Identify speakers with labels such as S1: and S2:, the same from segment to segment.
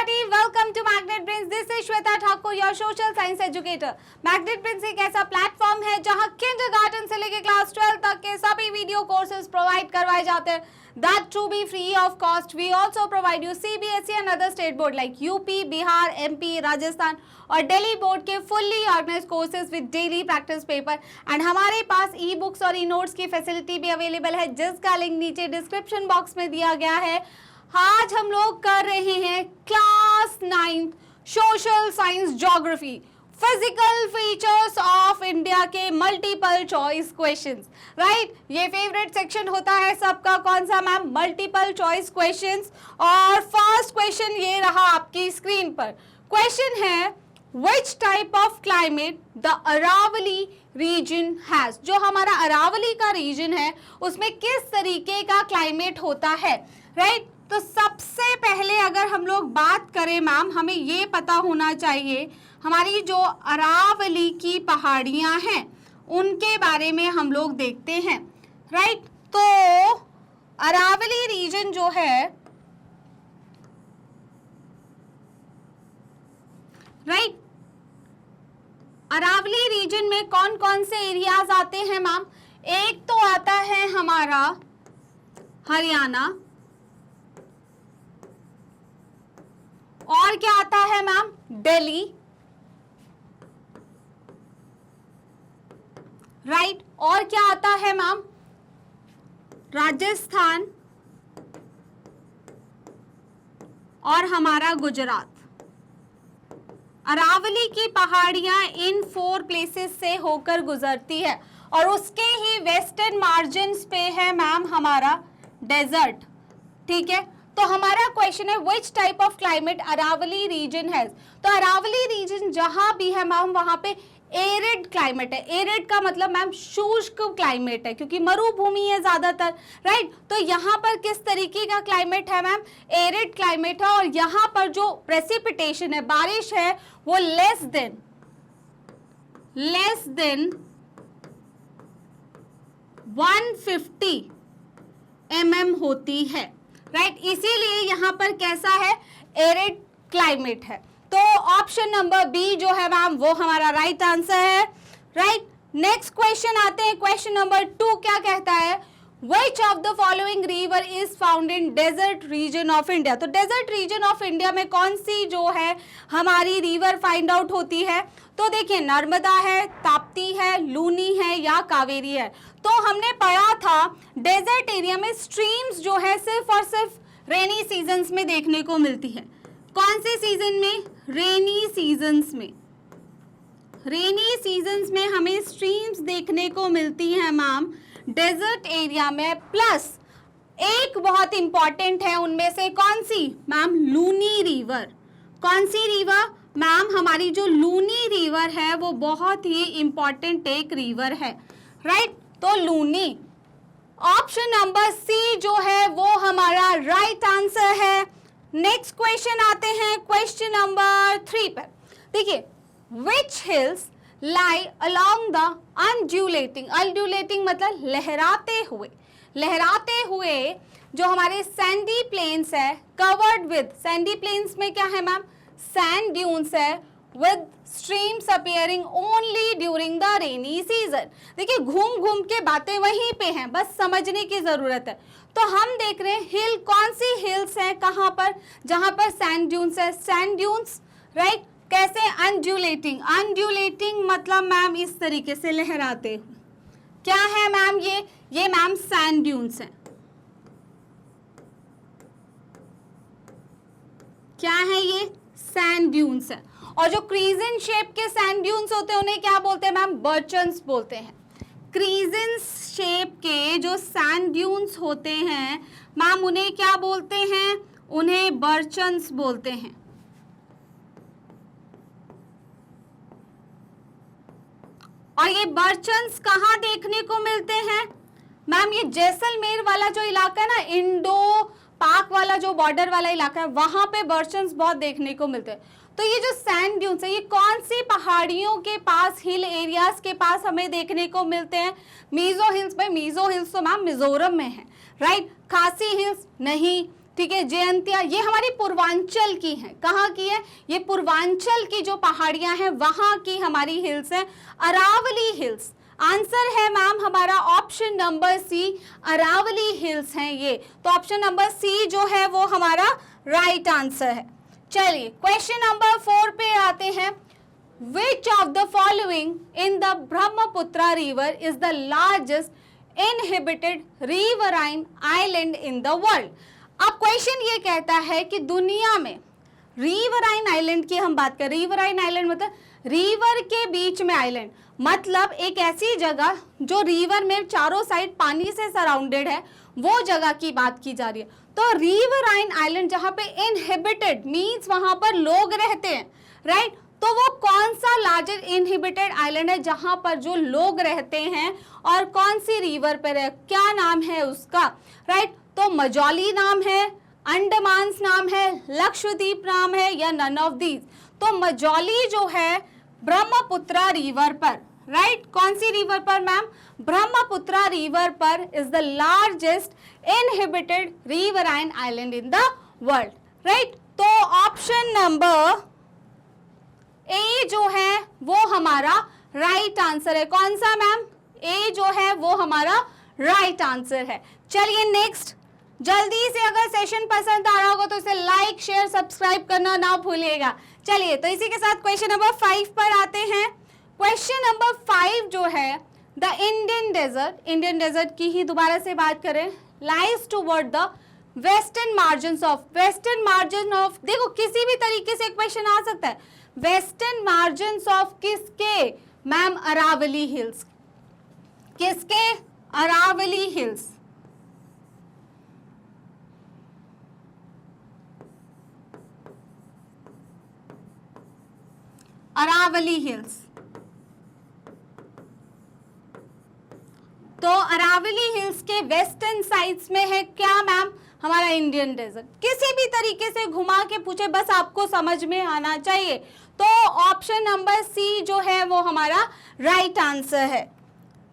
S1: everybody, welcome to Magnet Brains. This is Shweta Thakur, your social science educator. Magnet Brains एक ऐसा platform है जहां kindergarten से लेकर क्लास 12 तक के सभी वीडियो कोर्सेज प्रोवाइड करवाए जाते हैं. That to be free of cost. We also provide you CBSE and other state board like UP, Bihar, MP, Rajasthan और Delhi board के fully organized courses with daily practice paper. And हमारे पास e-books और e-notes की facility भी available है जिसका link नीचे description box में दिया गया है. आज हम लोग कर रहे हैं class 9 social science geography physical features of India के मल्टीपल चॉइस क्वेश्चंस. राइट, ये फेवरेट सेक्शन होता है सबका. कौन सा मैम? Multiple choice questions. और फर्स्ट क्वेश्चन ये रहा आपकी स्क्रीन पर. क्वेश्चन है which type of climate the Aravalli region has. जो हमारा अरावली का रीजन है उसमें किस तरीके का क्लाइमेट होता है. राइट, तो सबसे पहले अगर हम लोग बात करें मैम, हमें ये पता होना चाहिए हमारी जो अरावली की पहाड़ियां हैं उनके बारे में हम लोग देखते हैं. राइट, तो अरावली रीजन जो है, राइट, अरावली रीजन में कौन कौन से एरियाज आते हैं मैम? एक तो आता है हमारा हरियाणा, और क्या आता है मैम? दिल्ली. राइट, और क्या आता है मैम? राजस्थान और हमारा गुजरात. अरावली की पहाड़ियां इन 4 प्लेसेस से होकर गुजरती है और उसके ही वेस्टर्न मार्जिन्स पे है मैम हमारा डेजर्ट. ठीक है, तो हमारा क्वेश्चन है which type of climate Aravalli region has. तो अरावली रीजन जहां भी है मैम वहां पे एरिड क्लाइमेट है. एरिड का मतलब मैम शुष्क क्लाइमेट है क्योंकि मरुभूमि है ज्यादातर. राइट, तो यहाँ पर किस तरीके का क्लाइमेट है मैम? एरिड क्लाइमेट है. और यहाँ पर जो प्रेसिपिटेशन है, बारिश है, वो लेस देन 150 mm होती है. राइट, इसीलिए यहाँ पर कैसा है? एरिड क्लाइमेट है. तो ऑप्शन नंबर बी जो है मैम वो हमारा राइट आंसर है. राइट, नेक्स्ट क्वेश्चन आते हैं. क्वेश्चन नंबर 2 क्या कहता है? Which of the following river is found in desert region of India. तो desert region of India में कौन सी जो है हमारी रिवर फाइंड आउट होती है? तो देखिए, नर्मदा है, ताप्ती है, लूनी है या कावेरी है. तो हमने पढ़ा था डेजर्ट एरिया में स्ट्रीम्स जो है सिर्फ और सिर्फ रेनी सीजन्स में देखने को मिलती है. कौन से सीजन में? रेनी सीजन्स में. रेनी सीजन्स में हमें स्ट्रीम्स देखने को मिलती है मैम डेजर्ट एरिया में. प्लस एक बहुत इंपॉर्टेंट है उनमें से, कौन सी मैम? लूनी रिवर. कौन सी रिवर मैम? हमारी जो लूनी रिवर है वो बहुत ही इंपॉर्टेंट एक रिवर है. राइट, तो लूनी. ऑप्शन नंबर सी जो है वो हमारा राइट आंसर है. नेक्स्ट क्वेश्चन आते हैं क्वेश्चन नंबर 3 पर. देखिए, विच हिल्स लाई अलोंग द अनड्यूलेटिंग. अनड्यूलेटिंग मतलब लहराते हुए जो हमारे सैंडी प्लेन्स है कवर्ड विद. सैंडी प्लेन्स में क्या है मैम? सैंड ड्यून्स है with streams appearing only during the rainy season. देखिए, घूम घूम के बातें वहीं पे हैं, बस समझने की जरूरत है. तो हम देख रहे हैं हिल, कौन सी हिल्स है, कहां पर? जहां पर सैंड ड्यून्स है. Sand dunes. राइट, कैसे? अनड्यूलेटिंग. अनड्यूलेटिंग मतलब मैम इस तरीके से लहराते हुए. क्या है मैम ये मैम सैंड ड्यून्स है. क्या है ये? सैंड ड्यून्स है. और जो क्रीजन शेप के सैंड ड्यून्स होते हैं उन्हें क्या बोलते हैं मैम? बर्चन्स बोलते हैं. क्रीजन शेप के जो सैंड ड्यून्स होते हैं मैम उन्हें क्या बोलते हैं? उन्हें बर्चन्स बोलते हैं. और ये बर्चन्स कहाँ देखने को मिलते हैं मैम? ये जैसलमेर वाला जो इलाका है ना, इंडो पाक वाला जो बॉर्डर वाला इलाका है, वहां पे बर्चन्स बहुत देखने को मिलते हैं. तो ये जो सैंड ड्यून्स है ये कौन सी पहाड़ियों के पास, हिल एरियाज के पास हमें देखने को मिलते हैं? मीजो हिल्स. भाई मीजो हिल्स तो मैम मिजोरम में है. राइट, खासी हिल्स नहीं, ठीक है, जयंतिया ये हमारी पूर्वांचल की हैं। कहाँ की है? ये पूर्वांचल की जो पहाड़ियां हैं वहां की हमारी हिल्स हैं, अरावली हिल्स। आंसर है मैम हमारा option number C, Aravalli hills हैं ये। तो ऑप्शन नंबर सी जो है वो हमारा राइट आंसर है। चलिए क्वेश्चन नंबर 4 पे आते हैं। Which of the following in the Brahmaputra river is the largest inhabited riverine island in the world? अब क्वेश्चन ये कहता है कि दुनिया में रिवराइन आइलैंड की हम बात करें, रिवराइन आइलैंड मतलब रिवर के बीच में आइलैंड, मतलब एक ऐसी जगह जो रिवर में चारों साइड पानी से सराउंडेड है, वो जगह की बात की जा रही है। तो रिवराइन आइलैंड जहाँ पे इनहिबिटेड मीन्स वहां पर लोग रहते हैं, राइट? तो वो कौन सा लार्जेस्ट इनहिबिटेड आइलैंड है जहां पर जो लोग रहते हैं और कौन सी रिवर पर है, क्या नाम है उसका, राइट? तो मजौली नाम है, अंडमान नाम है, लक्षद्वीप नाम है या नन ऑफ दीज। तो मजौली जो है ब्रह्मपुत्रा रिवर पर, राइट? कौन सी रिवर पर मैम? ब्रह्मपुत्रा रिवर पर is the largest inhibited riverine island in the world, right? तो ऑप्शन नंबर ए जो है वो हमारा राइट आंसर है। कौन सा मैम? ए जो है वो हमारा राइट आंसर है। चलिए नेक्स्ट, जल्दी से अगर सेशन पसंद आ रहा होगा तो इसे लाइक शेयर सब्सक्राइब करना ना भूलिएगा। चलिए तो इसी के साथ क्वेश्चन नंबर 5 पर आते हैं। क्वेश्चन नंबर 5 जो है, द इंडियन डेजर्ट की ही दोबारा से बात करें, lies toward the western margin of, देखो किसी भी तरीके से क्वेश्चन आ सकता है, वेस्टर्न मार्जिन ऑफ किसके मैम? अरावली हिल्स। किसके? अरावली हिल्स। अरावली हिल्स। तो अरावली हिल्स के वेस्टर्न साइड्स में है क्या मैम? हमारा इंडियन डेजर्ट। किसी भी तरीके से घुमा के पूछे, बस आपको समझ में आना चाहिए। तो ऑप्शन नंबर सी जो है वो हमारा राइट आंसर है।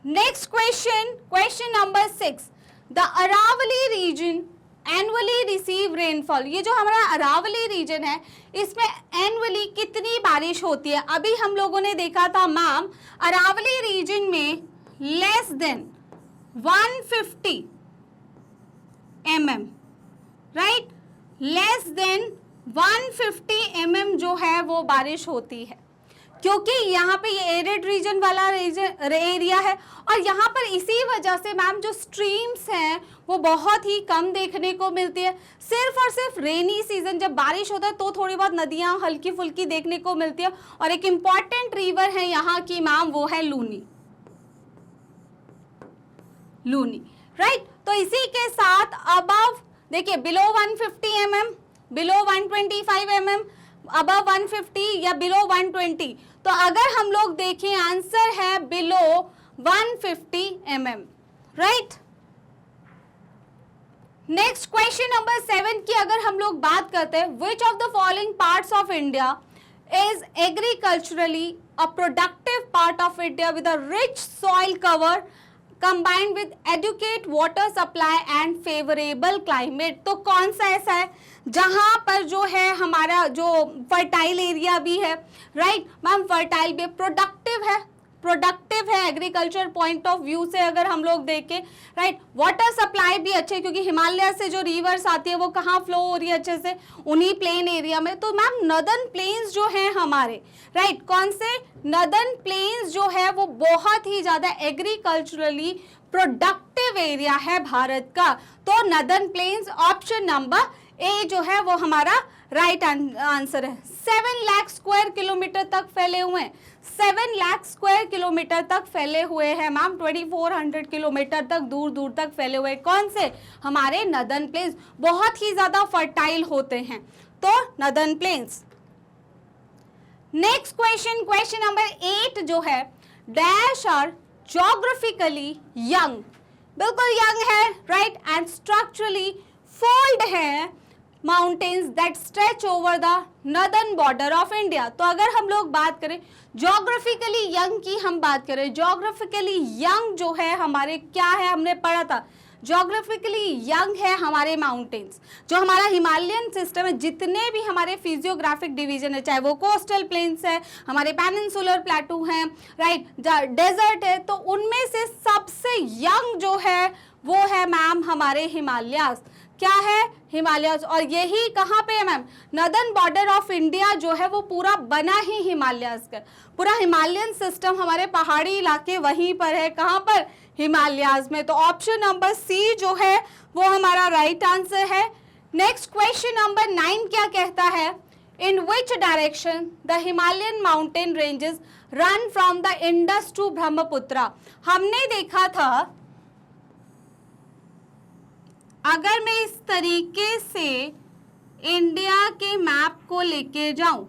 S1: Next question, question number 6, the Aravalli region annually receive rainfall. ये जो हमारा अरावली रीजन है इसमें एनुअली कितनी बारिश होती है? अभी हम लोगों ने देखा था मैम अरावली रीजन में less than 150 mm, right? Less than 150 mm जो है वो बारिश होती है, क्योंकि यहाँ पे ये एरिड रीजन वाला एरिया है और यहाँ पर इसी वजह से मैम जो स्ट्रीम्स हैं वो बहुत ही कम देखने को मिलती है। सिर्फ और सिर्फ रेनी सीजन जब बारिश होता है तो थोड़ी बहुत नदियाँ हल्की फुल्की देखने को मिलती है। और एक इम्पॉर्टेंट रिवर है यहाँ की मैम, वो है लूनी, राइट? तो इसी के साथ अबव देखिए below 150 mm, below 125 mm, above 150 या बिलो 120। तो अगर हम लोग देखें आंसर है below 150 mm, right? Next question number 7 की अगर हम लोग बात करते हैं, which of the following parts of India is agriculturally a productive part of India with a rich soil cover combined with adequate water supply and favorable climate। तो कौन सा ऐसा है जहां पर जो है हमारा जो फर्टाइल एरिया भी है, राइट मैम? फर्टाइल भी, प्रोडक्टिव है एग्रीकल्चर पॉइंट ऑफ व्यू से अगर हम लोग देखें, राइट? वाटर सप्लाई भी अच्छे, क्योंकि हिमालय से जो रिवर्स आती है वो कहाँ फ्लो हो रही है अच्छे से? उन्हीं प्लेन एरिया में। तो मैम नदर्न प्लेन्स जो हैं हमारे, राइट? कौन से? नदर्न प्लेन्स जो है वो बहुत ही ज्यादा एग्रीकल्चरली प्रोडक्टिव एरिया है भारत का। तो northern plains option number A जो है वो हमारा राइट आंसर है। 7 लाख स्क्वायर किलोमीटर तक फैले हुए हैं, 7 लाख स्क्वायर किलोमीटर तक फैले हुए हैं मैम, 2400 किलोमीटर तक दूर दूर तक फैले हुए। कौन से? हमारे नदर्न प्लेन्स बहुत ही ज्यादा फर्टाइल होते हैं, तो northern plains. Next question, question number 8 जो है, डैश आर ज्योग्राफिकली यंग, बिल्कुल यंग है, राइट? एंड स्ट्रक्चरली फोल्ड है mountains that stretch over the northern border of India. तो अगर हम लोग बात करें ज्योग्राफिकली यंग की, हम बात करें ज्योग्राफिकली यंग जो है हमारे क्या है, हमने पढ़ा था ज्योग्राफिकली यंग है हमारे माउंटेन्स। जो हमारा हिमालयन सिस्टम है, जितने भी हमारे फिजियोग्राफिक डिवीजन है, चाहे वो कोस्टल प्लेन्स है, हमारे पेनिनसुलर प्लेटू हैं, राइट, डेजर्ट है, तो उनमें से सबसे यंग जो है वो है मैम हमारे हिमालयास। क्या है? हिमालयास। और यही कहाँ पे है ma'am? Northern border of India जो है वो पूरा बना ही हिमालयास का। पूरा हिमालयन सिस्टम हमारे पहाड़ी इलाके वहीं पर है। कहाँ पर? हिमालयास में। तो ऑप्शन नंबर सी जो है वो हमारा राइट आंसर है। नेक्स्ट क्वेश्चन नंबर 9 क्या कहता है? In which direction the Himalayan mountain ranges run from the Indus to Brahmaputra. हमने देखा था, अगर मैं इस तरीके से इंडिया के मैप को लेके जाऊं,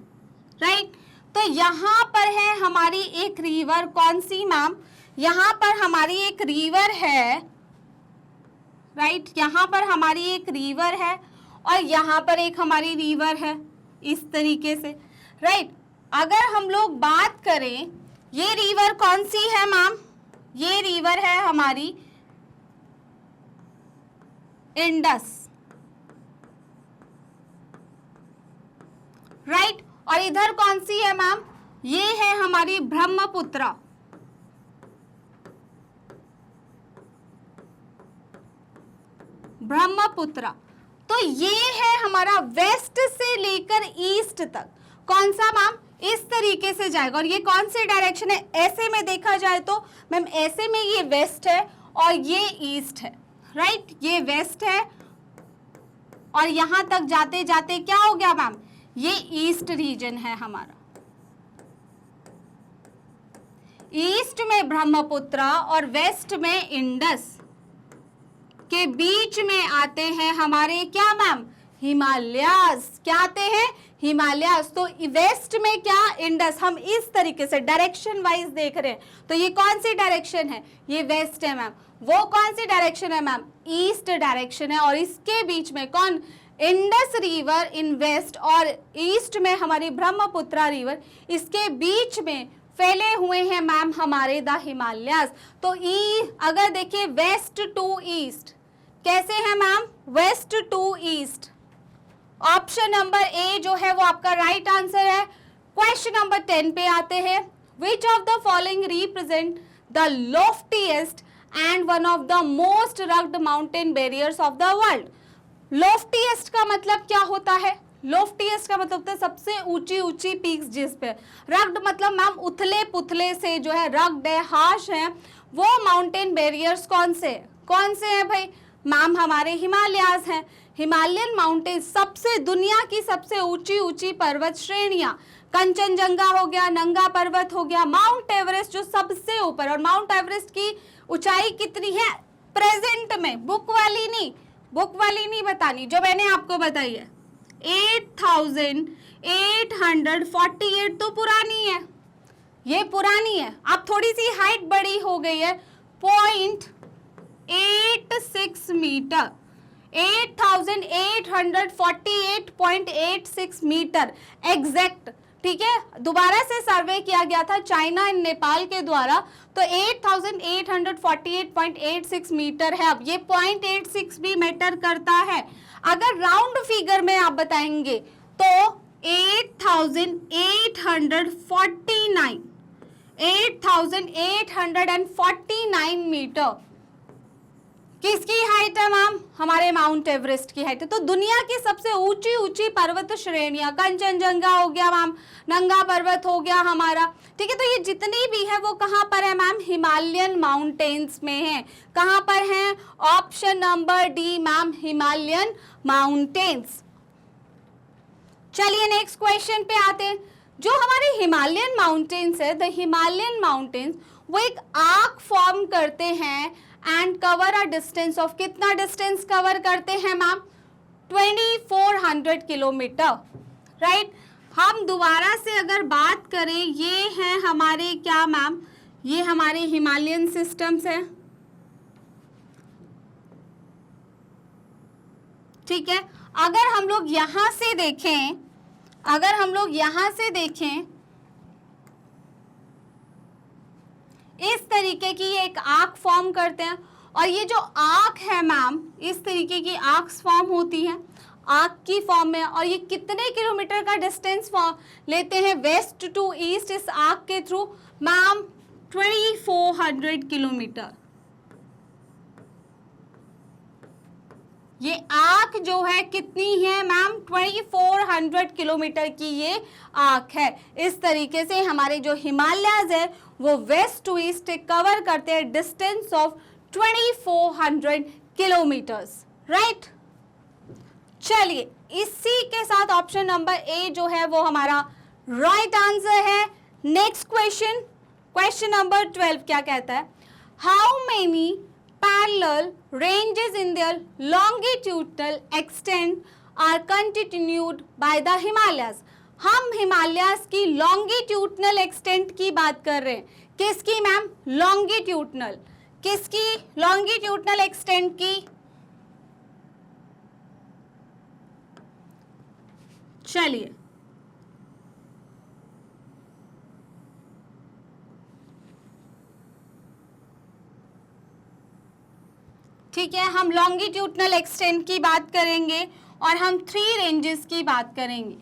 S1: राइट, तो यहाँ पर है हमारी एक रिवर, कौन सी मैम? यहाँ पर हमारी एक रिवर है, राइट, यहाँ पर हमारी एक रिवर है और यहाँ पर एक हमारी रिवर है, इस तरीके से, राइट। अगर हम लोग बात करें, ये रिवर कौन सी है मैम? ये रिवर है हमारी इंडस, राइट, और इधर कौन सी है मैम? ये है हमारी ब्रह्मपुत्रा। ब्रह्मपुत्रा। तो ये है हमारा वेस्ट से लेकर ईस्ट तक। कौन सा मैम? इस तरीके से जाएगा। और ये कौन सी डायरेक्शन है? ऐसे में देखा जाए तो मैम ऐसे में ये वेस्ट है और ये ईस्ट है, राइट, ये वेस्ट है और यहां तक जाते जाते क्या हो गया मैम? ये ईस्ट रीजन है हमारा। ईस्ट में ब्रह्मपुत्रा और वेस्ट में इंडस के बीच में आते हैं हमारे क्या मैम? हिमालयास। क्या आते हैं? हिमालयास। तो वेस्ट में क्या? इंडस। हम इस तरीके से डायरेक्शन वाइज देख रहे हैं, तो ये कौन सी डायरेक्शन है? ये वेस्ट है मैम। वो कौन सी डायरेक्शन है मैम? ईस्ट डायरेक्शन है। और इसके बीच में कौन? इंडस रिवर इन वेस्ट और ईस्ट में हमारी ब्रह्मपुत्रा रिवर, इसके बीच में फैले हुए हैं मैम हमारे द हिमालयास। तो अगर देखिए वेस्ट टू ईस्ट कैसे है ma'am? West to east. Option number A जो है वो आपका राइट आंसर है। क्वेश्चन नंबर 10 पे आते हैं। Which of the following represent the loftiest and one of the most rugged mountain barriers of the world. Loftiest का मतलब क्या होता है? लॉफ्टीएस्ट का मतलब होता है सबसे ऊंची ऊंची पीक्स जिस पे। रग्ड मतलब मैम उथले पुथले से जो है, रग्ड है, हाश है, वो माउंटेन बैरियर्स कौन से हैं भाई? मैम हमारे हिमालयास हैं। हिमालयन माउंटेन सबसे, दुनिया की सबसे ऊंची ऊंची पर्वत श्रेणियां, कंचनजंगा हो गया, नंगा पर्वत हो गया, माउंट एवरेस्ट जो सबसे ऊपर। और माउंट एवरेस्ट की ऊंचाई कितनी है प्रेजेंट में? बुक वाली नहीं बतानी, जो मैंने आपको बताई है 8,848। तो पुरानी है, ये पुरानी है। अब थोड़ी सी हाइट बड़ी हो गई है, 0.86 मीटर, 8,848.86 मीटर एग्जैक्ट। ठीक है, दोबारा से सर्वे किया गया था चाइना एंड नेपाल के द्वारा, तो 8,848.86 मीटर है। अब ये 0.86 भी मैटर करता है। अगर राउंड फिगर में आप बताएंगे तो 8,849 मीटर किसकी हाइट है मैम? हमारे माउंट एवरेस्ट की हाइट है। तो दुनिया की सबसे ऊंची ऊंची पर्वत श्रेणियां, कंचनजंगा हो गया मैम, नंगा पर्वत हो गया हमारा, ठीक है। तो ये जितनी भी है वो कहाँ पर है मैम? हिमालयन माउंटेन्स में है। कहाँ पर है? Option number D ma'am, Himalayan mountains. चलिए नेक्स्ट क्वेश्चन पे आते हैं। जो हमारे हिमालयन माउंटेन्स है, द हिमालयन माउंटेन्स, वो एक आर्क फॉर्म करते हैं and cover a distance of, कितना डिस्टेंस कवर करते हैं मैम? 2400 kilometre, right. हम दोबारा से अगर बात करें, ये है हमारे क्या मैम? ये हमारे हिमालयन सिस्टम्स है, ठीक है। अगर हम लोग यहां से देखें, इस तरीके की एक आर्क फॉर्म करते हैं और ये जो आर्क है मैम, इस तरीके की आर्क्स फॉर्म होती हैं आर्क की फॉर्म में, और ये कितने किलोमीटर का डिस्टेंस लेते हैं वेस्ट टू ईस्ट इस आर्क के थ्रू? Ma'am 2400 kilometre. ये आर्क जो है कितनी है मैम? 2400 किलोमीटर की ये आर्क है। इस तरीके से हमारे जो हिमालयाज है वो वेस्ट टू ईस्ट कवर करते हैं डिस्टेंस ऑफ 2400 किलोमीटर्स, राइट। चलिए, इसी के साथ ऑप्शन नंबर ए जो है वो हमारा राइट आंसर है। नेक्स्ट क्वेश्चन, क्वेश्चन नंबर 12 क्या कहता है? How many parallel ranges in their longitudinal extent are continued by the Himalayas? हम हिमालयास की लॉन्गिट्यूडनल एक्सटेंट की बात कर रहे हैं। किसकी मैम? लॉन्गिट्यूडनल। किसकी? लॉन्गिट्यूडनल एक्सटेंट की। चलिए, ठीक है, हम लॉन्गिट्यूडनल एक्सटेंट की बात करेंगे और हम 3 रेंजेस की बात करेंगे।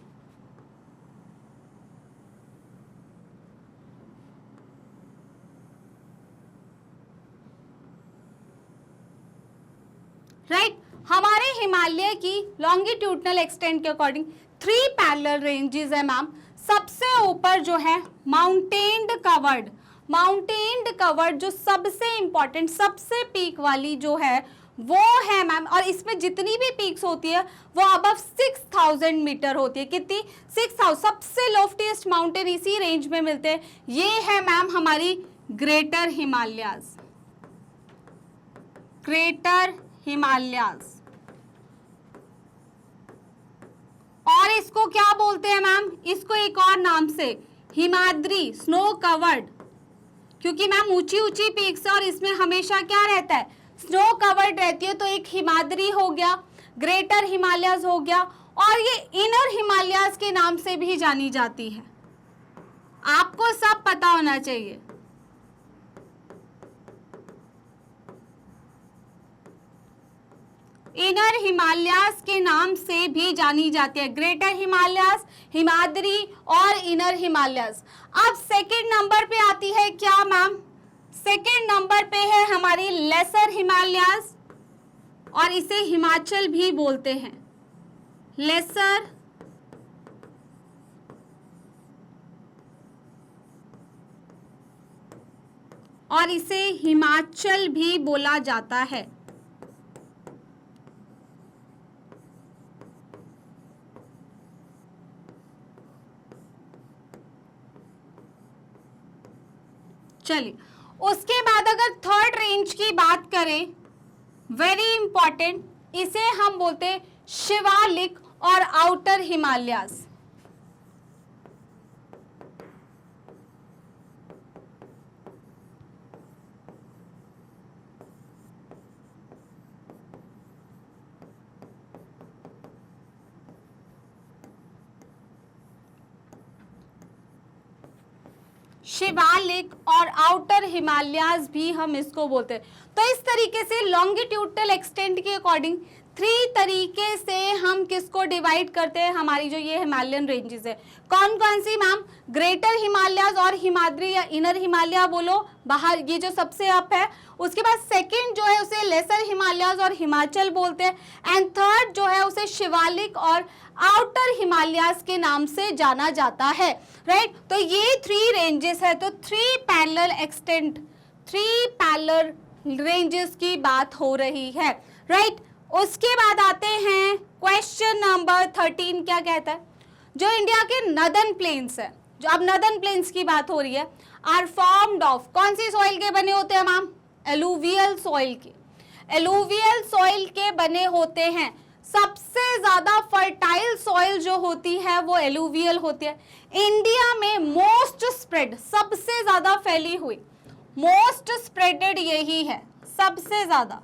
S1: राइट, हमारे हिमालय की लॉन्गिट्यूडनल एक्सटेंट के अकॉर्डिंग 3 पैरेलल रेंजेस है मैम। सबसे ऊपर जो है माउंटेन्ड कवर्ड जो सबसे इंपॉर्टेंट, सबसे पीक वाली जो है वो है मैम, और इसमें जितनी भी पीक्स होती है वो अबव 6000 मीटर होती है। कितनी? 6000। सबसे लोफ्टीएस्ट माउंटेन इसी रेंज में मिलते हैं। ये है मैम हमारी ग्रेटर हिमालयाज। ग्रेटर हिमालयाज, और इसको क्या बोलते हैं मैम? इसको एक और नाम से हिमाद्री, स्नो कवर्ड, क्योंकि मैम ऊंची ऊंची पीक्स है और इसमें हमेशा क्या रहता है? स्नो कवर्ड रहती है। तो एक हिमाद्री हो गया, ग्रेटर हिमालयाज हो गया, और ये इनर हिमालयाज के नाम से भी जानी जाती है। आपको सब पता होना चाहिए। इनर हिमालयाज के नाम से भी जानी जाती है। ग्रेटर हिमालयाज, हिमाद्री और इनर हिमालयाज। अब सेकंड नंबर पे आती है क्या मैम? सेकंड नंबर पे है हमारी लेसर हिमालयाज, और इसे हिमाचल भी बोलते हैं। लेसर और इसे हिमाचल भी बोला जाता है। चलिए, उसके बाद अगर थर्ड रेंज की बात करें, वेरी इंपॉर्टेंट, इसे हम बोलते हैं शिवालिक और आउटर हिमालयाज। शिवालिक और आउटर हिमालयाज भी हम इसको बोलते हैं। तो इस तरीके से लॉन्गिट्यूडनल एक्सटेंट के अकॉर्डिंग 3 तरीके से हम किसको डिवाइड करते हैं? हमारी जो ये हिमालयन रेंजेस है, कौन कौन सी मैम? ग्रेटर हिमालयाज और हिमाद्री या इनर हिमालय बोलो बाहर, ये जो सबसे अप है। उसके बाद सेकंड जो है उसे लेसर हिमालयाज और हिमाचल बोलते हैं, एंड थर्ड जो है उसे शिवालिक और आउटर हिमालयाज के नाम से जाना जाता है, राइट। तो ये 3 रेंजेस है। तो 3 पैरेलल एक्सटेंट, 3 पैरेलल रेंजेस की बात हो रही है, राइट। उसके बाद आते हैं क्वेश्चन नंबर 13 क्या कहता है? जो इंडिया के नदर्न प्लेन्स है, जो अब नदर्न प्लेन्स की बात हो रही है, आर फॉर्म्ड ऑफ कौन सी सॉइल के बने होते हैं मैम? एलुवियल सॉइल के। एलुवियल सॉइल के बने होते हैं। सबसे ज्यादा फर्टाइल सॉइल जो होती है वो एलुवियल होती है। इंडिया में मोस्ट स्प्रेड, सबसे ज्यादा फैली हुई, मोस्ट स्प्रेडेड यही है। सबसे ज्यादा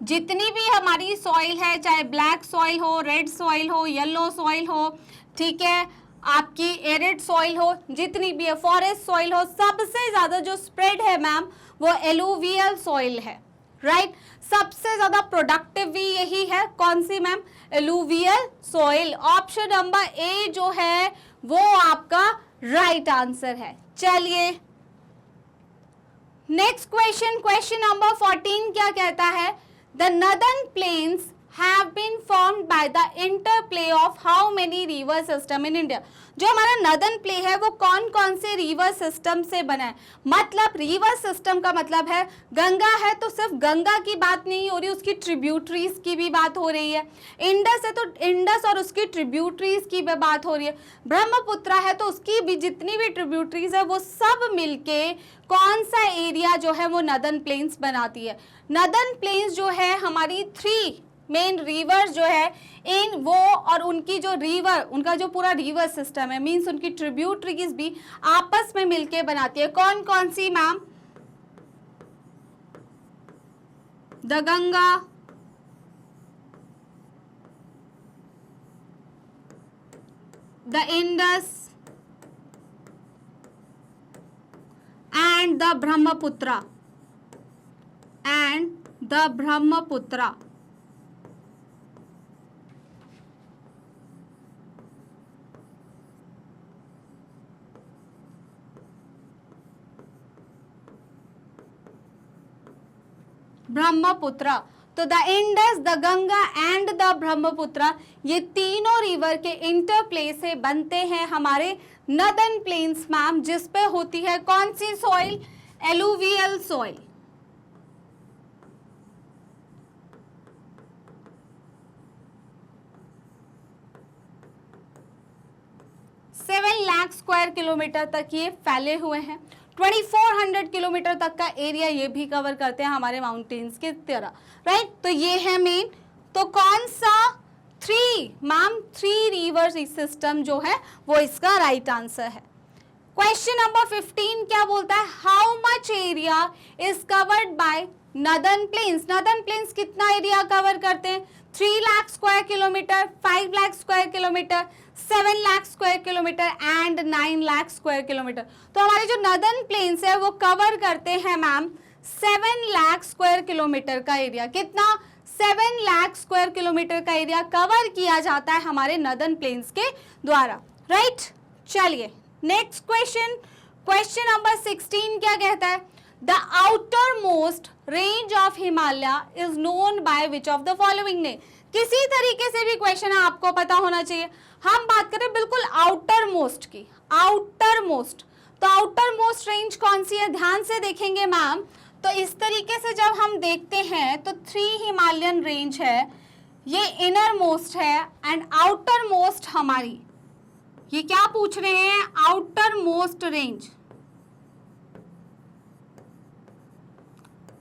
S1: जितनी भी हमारी सॉइल है, चाहे ब्लैक सॉइल हो, रेड सॉइल हो, येलो सॉइल हो, ठीक है, आपकी एरिड सॉइल हो, जितनी भी है, फॉरेस्ट सॉइल हो, सबसे ज्यादा जो स्प्रेड है मैम वो एलुवियल सॉइल है, राइट सबसे ज्यादा प्रोडक्टिव भी यही है, कौन सी ma'am, alluvial soil. Option number A जो है वो आपका राइट आंसर है। चलिए नेक्स्ट क्वेश्चन, क्वेश्चन नंबर 14 क्या कहता है, the northern plains have been formed by the interplay of how many river system in India। जो हमारा नदर्न प्ले है वो कौन कौन से रिवर सिस्टम से बना है, मतलब रिवर सिस्टम का मतलब है गंगा है तो सिर्फ गंगा की बात नहीं हो रही, उसकी ट्रिब्यूटरीज की भी बात हो रही है। इंडस है तो इंडस और उसकी ट्रिब्यूटरीज की भी बात हो रही है। ब्रह्मपुत्र है तो उसकी भी जितनी भी ट्रिब्यूटरीज है वो सब मिलके कौन सा एरिया जो है वो नदर्न प्लेन्स बनाती है। नदर्न प्लेन्स जो है हमारी 3 मेन रिवर्स जो है इन वो और उनकी जो रिवर, उनका जो पूरा रिवर सिस्टम है, मींस उनकी ट्रिब्यूटरीज भी आपस में मिलके बनाती है। कौन कौन सी ma'am, the Ganga, the Indus and the Brahmaputra, and the Brahmaputra. Brahmaputra, तो the Indus, the Ganga and the Brahmaputra, ये तीनों रिवर के इंटरप्ले से बनते हैं हमारे नदर्न प्लेन्स मैम, जिस पे होती है कौन सी soil, alluvial soil. Seven lakh square kilometre तक ये फैले हुए हैं। 2400 किलोमीटर तक का एरिया ये भी कवर करते हैं हमारे माउंटेन्स की तरह, राइट। तो ये है मेन, तो कौन सा 3 रिवर सिस्टम जो है वो इसका राइट आंसर है। क्वेश्चन नंबर 15 क्या बोलता है, how much area is covered by northern plains. Northern plains कितना एरिया कवर करते हैं, 3 lakh square kilometre, 5 lakh square kilometre, 7 lakh square kilometre and 9 lakh square kilometre. तो हमारे जो नदर्न प्लेन्स है वो कवर करते हैं मैम 7 लाख स्क्वायर किलोमीटर का एरिया। कितना, 7 लाख स्क्वायर किलोमीटर का एरिया कवर किया जाता है हमारे नदर्न प्लेन्स के द्वारा, राइट। चलिए नेक्स्ट क्वेश्चन, क्वेश्चन नंबर 16 क्या कहता है, the outer most range of Himalaya is known by which of the following name. किसी तरीके से भी क्वेश्चन है आपको पता होना चाहिए। हम बात करें बिल्कुल आउटर मोस्ट की, आउटर मोस्ट, तो आउटर मोस्ट रेंज कौन सी है, ध्यान से देखेंगे मैम। तो इस तरीके से जब हम देखते हैं तो 3 हिमालयन रेंज है, ये इनर मोस्ट है एंड आउटर मोस्ट हमारी, ये क्या पूछ रहे हैं, outer most range.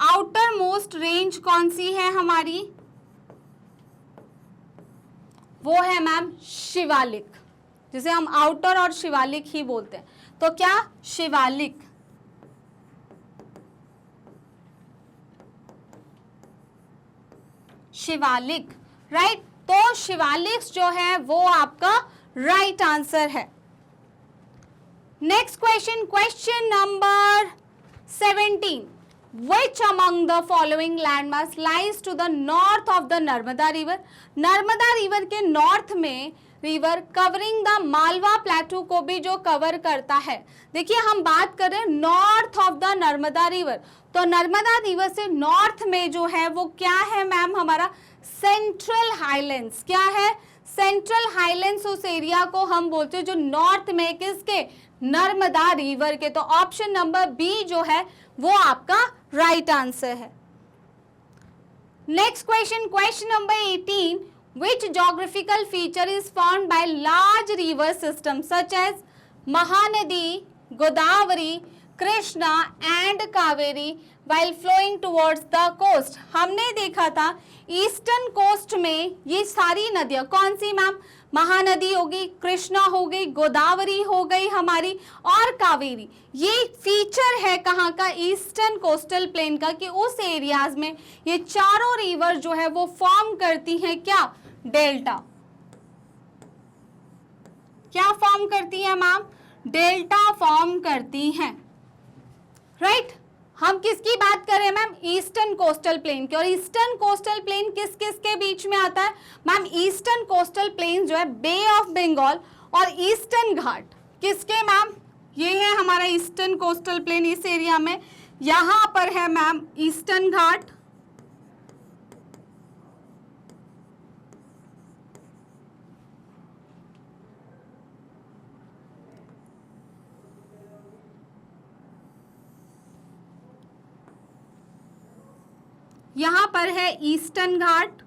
S1: Outer most range कौन सी है हमारी, वो है मैम शिवालिक, जिसे हम आउटर और शिवालिक ही बोलते हैं। तो क्या, शिवालिक, शिवालिक, राइट। तो शिवालिक जो है वो आपका राइट आंसर है। Next question, question number 17, Which among the following landmass lies to the north of the Narmada river. Narmada river के नॉर्थ में रिवर कवरिंग द मालवा प्लेटू को भी जो कवर करता है। देखिए हम बात कर रहे हैं north of the Narmada river, तो नर्मदा रिवर से नॉर्थ में जो है वो क्या है मैम, हमारा सेंट्रल हाईलैंड्स। क्या है, सेंट्रल हाईलैंड्स, उस एरिया को हम बोलते हैं जो नॉर्थ में किसके, नर्मदा रिवर के। तो ऑप्शन नंबर बी जो है वो आपका राइट आंसर है। Next question, question number 18, which geographical feature is formed by large river systems such as Mahanadi, Godavari, Krishna and Kaveri while flowing towards the coast। हमने देखा था ईस्टर्न कोस्ट में ये सारी नदियां कौन सी मैम, महानदी हो गई, कृष्णा हो गई, गोदावरी हो गई हमारी और कावेरी। ये फीचर है कहाँ का, ईस्टर्न कोस्टल प्लेन का, कि उस एरियाज में ये चारों रिवर जो है वो फॉर्म करती हैं क्या, डेल्टा। क्या फॉर्म करती है मैम, डेल्टा फॉर्म करती हैं, राइट। हम किसकी बात कर रहे हैं मैम? ईस्टर्न कोस्टल प्लेन की। और ईस्टर्न कोस्टल प्लेन किस किस के बीच में आता है मैम? ईस्टर्न कोस्टल प्लेन जो है बे ऑफ बंगाल और ईस्टर्न घाट किसके मैम? ये है हमारा ईस्टर्न कोस्टल प्लेन, इस एरिया में यहां पर है मैम ईस्टर्न घाट, यहां पर है ईस्टर्न घाट,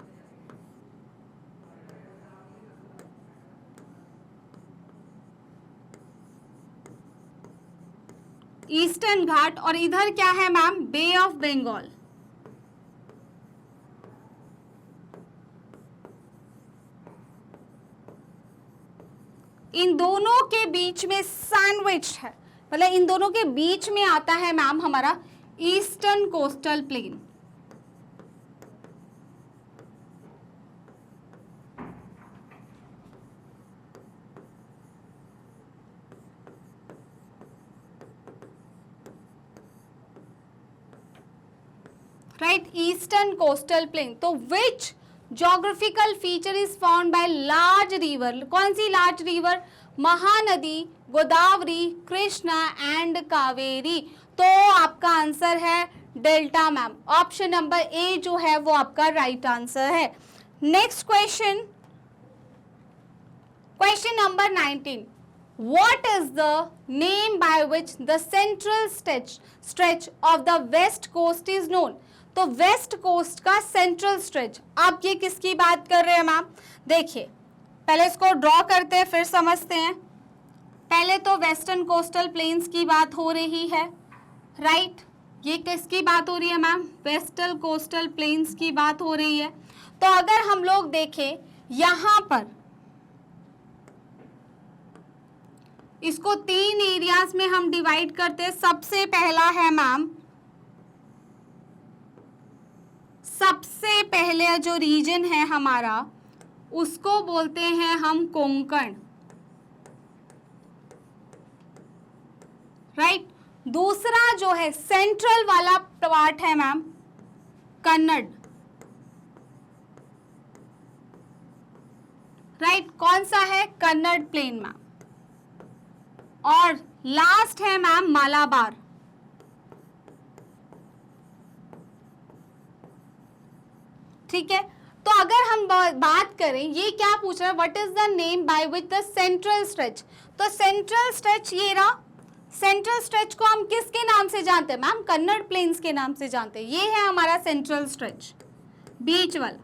S1: ईस्टर्न घाट, और इधर क्या है मैम? Bay of Bengal. इन दोनों के बीच में सैंडविच है, मतलब इन दोनों के बीच में आता है मैम हमारा eastern coastal plain. Right, eastern coastal plain. तो which geographical feature is found by large river? कौन सी large river? Mahanadi, Godavari, Krishna and Kaveri. तो आपका आंसर है delta ma'am. Option number A जो है वो आपका राइट आंसर है। Next question, question number 19, what is the name by which the central stretch of the west coast is known? तो वेस्ट कोस्ट का सेंट्रल स्ट्रेच, आप ये किसकी बात कर रहे हैं मैम? देखिए पहले इसको ड्रॉ करते हैं फिर समझते हैं। पहले तो वेस्टर्न कोस्टल प्लेन्स की बात हो रही है, राइट। ये किसकी बात हो रही है मैम? वेस्टर्न कोस्टल प्लेन्स की बात हो रही है। तो अगर हम लोग देखें यहां पर इसको 3 एरियाज में हम डिवाइड करते हैं। सबसे पहला है मैम, सबसे पहले जो रीजन है हमारा उसको बोलते हैं हम कोंकण, राइट। दूसरा जो है सेंट्रल वाला पार्ट है मैम कन्नड़, राइट। कौन सा है? Kannada plain ma'am. और लास्ट है मैम मालाबार, ठीक है। तो अगर हम बात करें, ये क्या पूछ रहा है, what is the name by which the central stretch? तो सेंट्रल स्ट्रेच ये रहा। सेंट्रल स्ट्रेच को हम किसके नाम से जानते हैं मैम? कन्नड़ प्लेन्स के नाम से जानते हैं। ये है हमारा सेंट्रल स्ट्रेच, बीच वाला,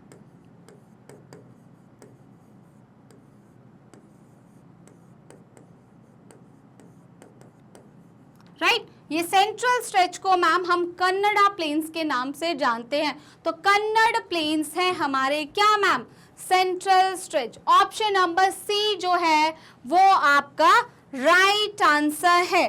S1: राइट। ये सेंट्रल स्ट्रेच को मैम हम कन्नड़ा प्लेन्स के नाम से जानते हैं। तो कन्नड़ प्लेन्स हैं हमारे क्या ma'am? Central stretch. Option number C जो है वो आपका राइट आंसर है।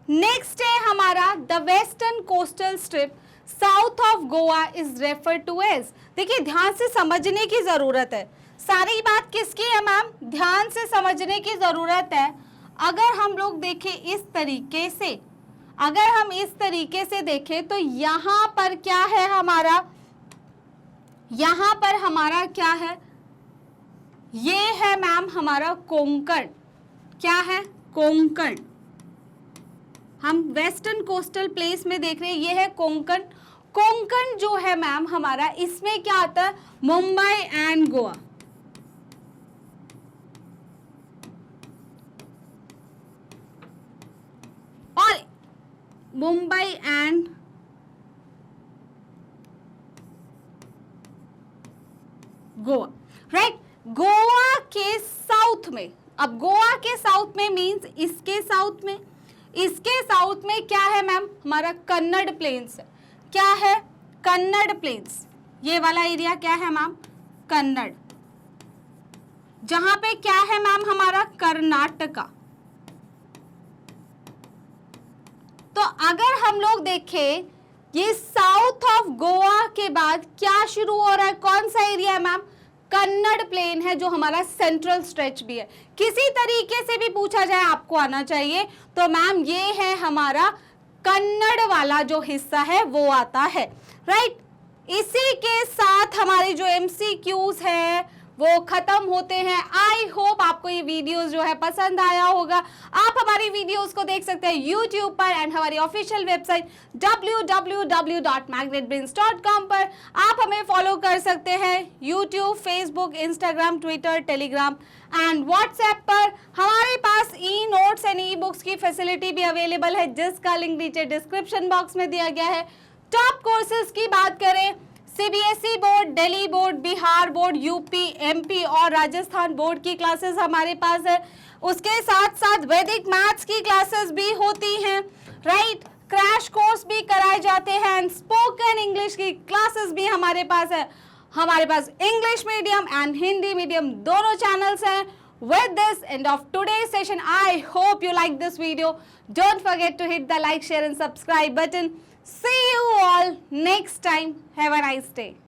S1: नेक्स्ट है हमारा the western coastal strip south of Goa is refer to as. देखिए ध्यान से समझने की जरूरत है, सारी बात किसकी है मैम? ध्यान से समझने की जरूरत है। अगर हम लोग देखें इस तरीके से, अगर हम इस तरीके से देखें तो यहां पर क्या है हमारा? यहां पर हमारा क्या है? ये है मैम हमारा कोंकण। क्या है? कोंकण। हम वेस्टर्न कोस्टल प्लेस में देख रहे हैं, ये है कोंकण। कोंकण जो है मैम हमारा, इसमें क्या आता है? मुंबई एंड गोवा, और मुंबई एंड गोवा, राइट। गोवा के साउथ में, अब गोवा के साउथ में मींस इसके साउथ में, इसके साउथ में क्या है मैम? हमारा कन्नड़ प्लेन्स है। क्या है? कन्नड़ प्लेन्स। ये वाला एरिया क्या है मैम? कन्नड़। जहां पे क्या है मैम? हमारा कर्नाटका। तो अगर हम लोग देखें, ये साउथ ऑफ गोवा के बाद क्या शुरू हो रहा है? कौन सा एरिया है मैम? कन्नड़ प्लेन है, जो हमारा सेंट्रल स्ट्रेच भी है। किसी तरीके से भी पूछा जाए आपको आना चाहिए। तो मैम ये है हमारा कन्नड़ वाला जो हिस्सा है वो आता है, राइट। इसी के साथ हमारे जो MCQs है वो खत्म होते हैं। आई होप आपको ये वीडियोस जो है पसंद आया होगा। आप हमारी वीडियोस को देख सकते हैं YouTube पर एंड हमारी ऑफिशियल वेबसाइट www.magnetbrains.com पर। आप हमें फॉलो कर सकते हैं YouTube, Facebook, Instagram, Twitter, Telegram and WhatsApp पर। हमारे पास e notes and e books की फैसिलिटी भी अवेलेबल है, जिसका लिंक नीचे डिस्क्रिप्शन बॉक्स में दिया गया है। टॉप कोर्सेज की बात करें, CBSE board, Delhi board, Bihar board, UP, MP और राजस्थान बोर्ड की क्लासेस हमारे पास है। उसके साथ साथ वैदिक मैथ्स की क्लासेस भी होती हैं, राइट। क्रैश कोर्स भी कराए जाते हैं एंड स्पोकन इंग्लिश की क्लासेस भी हमारे पास है। हमारे पास English medium and Hindi medium दोनों चैनल्स हैं। With this end of today's session, I hope you like this video. Don't forget to hit the like, share and subscribe button. See you all next time. Have a nice day.